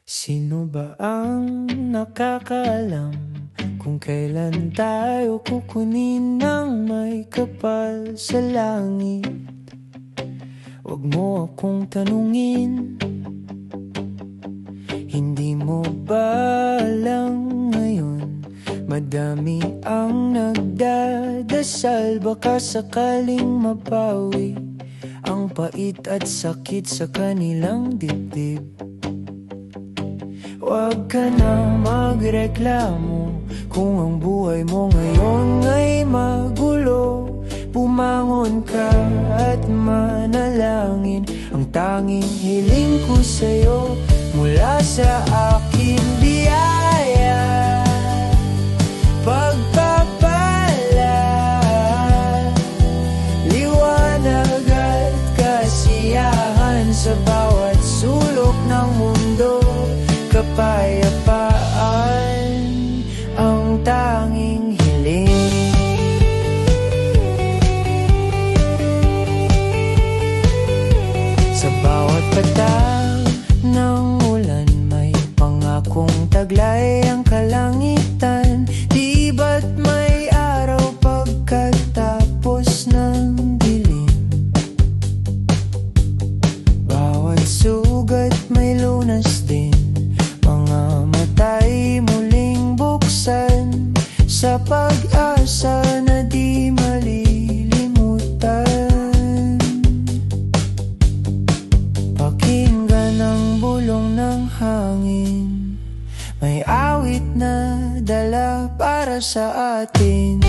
Sino ba ang nakakaalam kung kailan tayo kukunin ng may kapal sa langit? Huwag mo akong tanungin, hindi mo ba alam ngayon? Madami ang nagdadasal, baka sakaling mapawi ang pait at sakit sa kanilang dibdib. Huwag ka na magreklamo kung ang buhay mo ngayon ay magulo. Bumangon ka at manalangin, ang tanging hiling ko sa'yo mula sa aking biyaya. Pagpapala, liwanag at kasiyahan sa bawat sulok ng mundo. Kapayapaan ang tanging hiling. Sa bawat patag ng ulan, may pangakong taglay ang kalangitan. Di ba't may araw pagkatapos ng dilim? Bawat sugat may lunas din, mga mata'y muling buksan sa pag-asa na di malilimutan. Pakinggan ang bulong ng hangin, may awit na dala para sa atin.